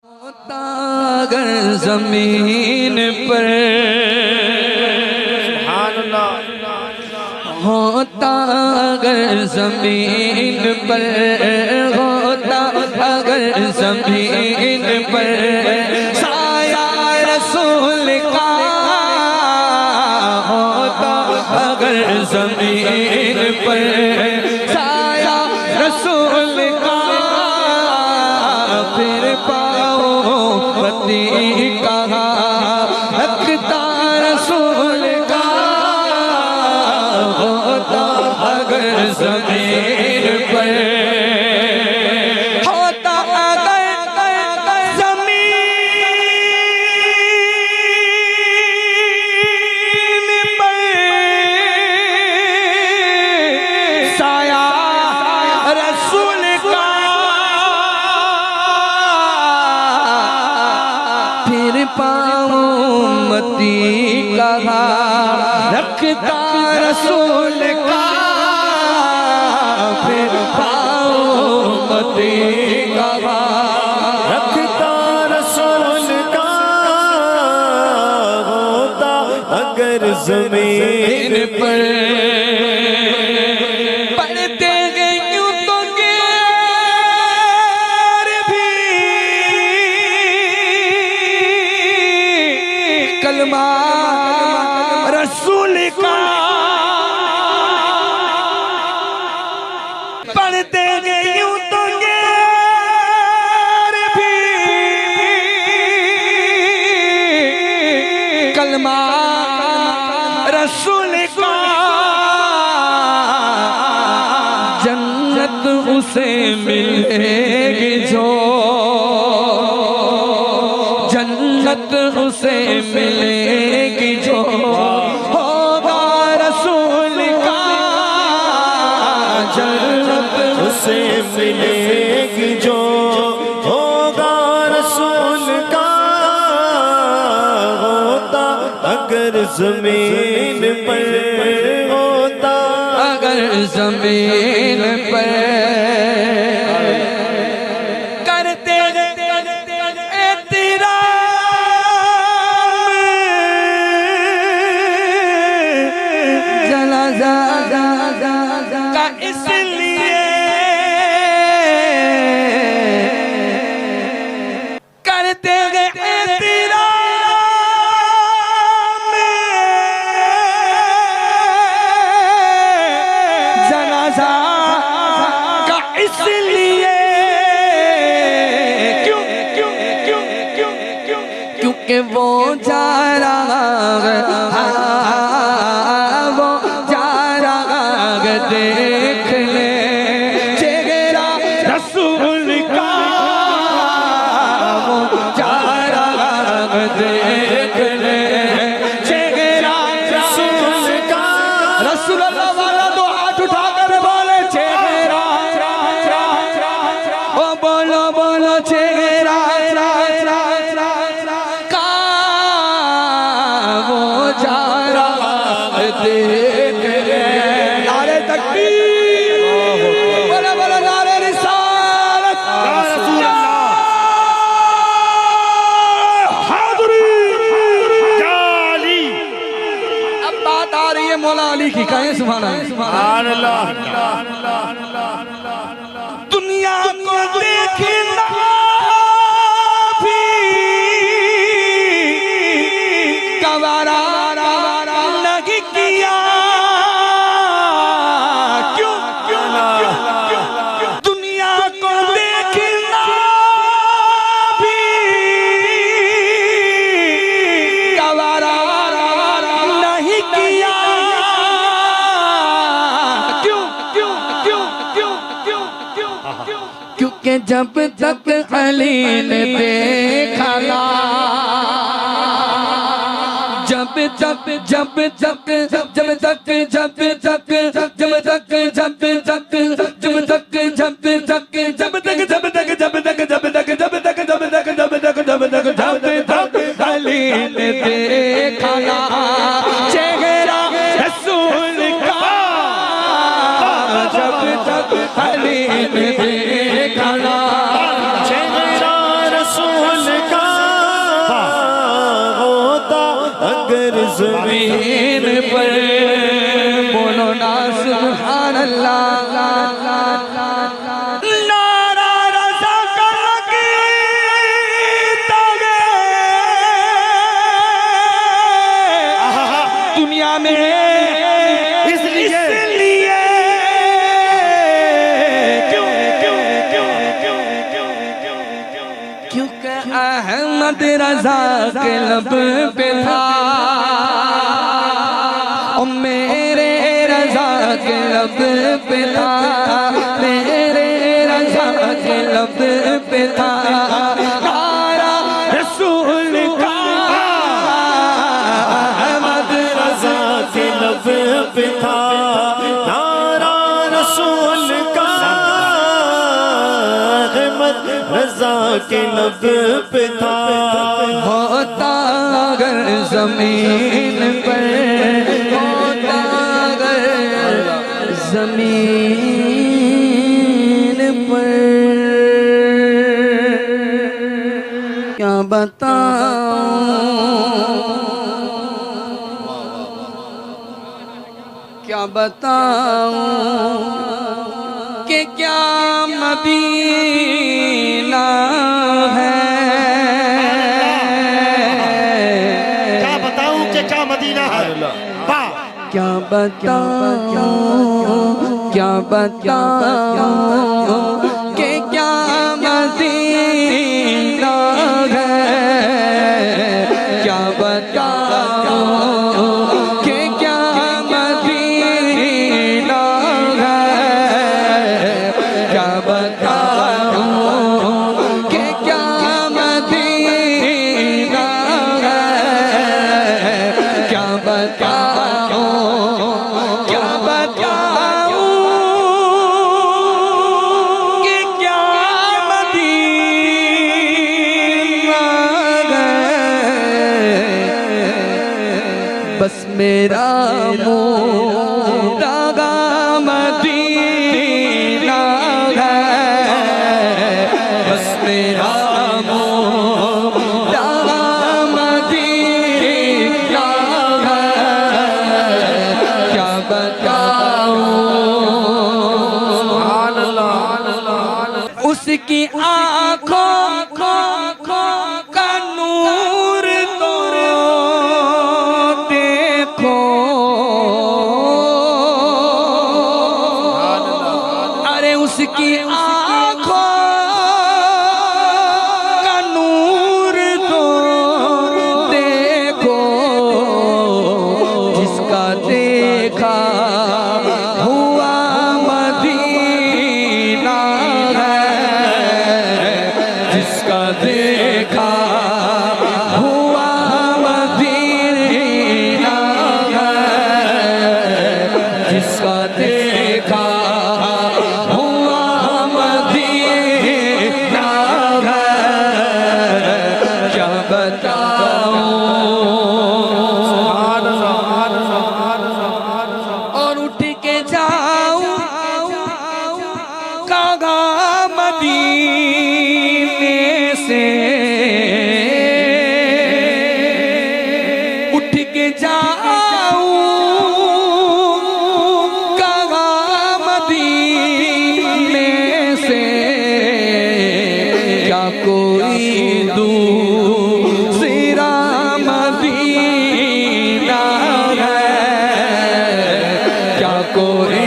होता अगर जमीन पर होता अगर जमीन पर होता अगर जमीन पर साया रसूल का होता अगर जमीन पर साया रसूल का फिर पाओ पति कहा रखता रसूल का होता अगर जमीन पर होता अगर जमीन पर साया रसूल का फिर पाऊं मती कहा रखता रसूल का फिर पाऊं मती कहा रखता रसूल का होता अगर जमीन पर पढ़ते गए यूं तो गैर भी कलमा रसूल का पढ़ते गए यूं तो गैर भी कलमा रसूल का जन्नत उसे मिलेगी जो जन्नत उसे मिलेगी जो होगा रसूल का जन्नत उसे मिलेगी जो होगा रसूल का होता अगर जमीन पर होता अगर जमीन पर करते जनाजा का इसलिए करते जनाजा का इसलिए क्यों क्यों क्यों क्यों क्यों क्योंकि वो जा रहा है वो जा रहा है देखने चेहरा रसूल का वो जा रहा है देखने चेहरा रसूल का रसूल अल्लाह वाला दो हाथ उठाकर बोले चेहरा ओ बोलो बोलो चेहरा का वो जा रहा है देखने नारे तकबीर बोलो बोलो नारे रिसालत हाज़िरी जाली अब बात आ रही है मौला अली की कहें सुभान अल्लाह दुनिया को देखना भी गवारा नहीं किया क्यों क्यों क्यों क्यों दुनिया को देखना भी गवारा नहीं किया क्यों क्यों क्यों क्यों क्यों क्यों क्यों क्योंकि जब तक अली ने देखा ना जब तक जब तक जब तक जब तक जब तक जब तक जब तक जब तक जब तक जब तक जब तक जब तक जब तक जब तक जब तक जब तक जब तक जब तक अली ने देखा ना चेहरा रसूल का जब तक अली ने देखा ना चेहरा रसूल सुभान अल्लाह। नारा रज़ा का लगीता गे दुनिया में इसलिए क्योंकि अहमद रजा के लब पे था, ओ मेरे रजा के लब पे था, मेरे रजा के लब पे था नारा रसूल का, अहमद रज़ा के लब पे था नारा रसूल का, अहमद रज़ा के लब पे था। होता अगर जमीन पर, होता अगर जमीन पर, क्या बताऊं कि क्या मदीना है, क्या बताऊं कि क्या मदीना है, क्या बताऊं, क्या बताऊं कि क्या मदीना है, क्या बताऊं कि क्या मदीना है, क्या बताऊं कि क्या मदीना है, क्या बताऊं, क्या बताऊं कि क्या मदीना है। बस मेरा मुर्दा मदीना है, बस मेरा मुर्दा मदीना है, क्या बताऊं उसकी आँखों का नूर तो देखो, अरे उसकी आँखों का नूर तो देखो, जिसका देखा हुआ मदीना है, जिसका देखा हुआ मदीना है, जिसका देखा हुआ मदीना है, क्या बताऊं। और उठ के जाऊं कागा मदीने से, उठ के जाऊं कागा मदीने से, क्या कोई दूसरा मदीना है, क्या कोई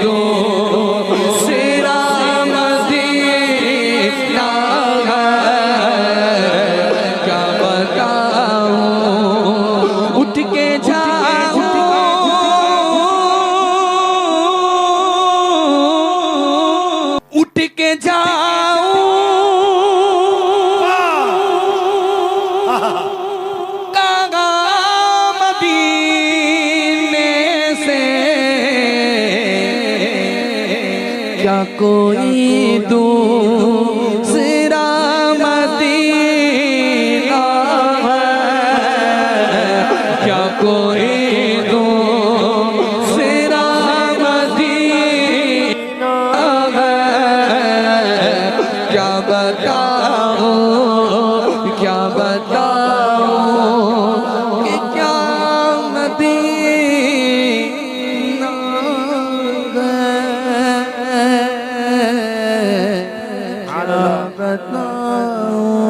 दूसरा मदीना है, क्या बताऊं उठ के जाऊं उठ के जाऊं कागा मदीने से, क्या कोई दूसरा मदीना है, क्या कोई दूसरा मदीना है, क्या बताऊं, क्या बताऊं कि क्या मदीना बताओ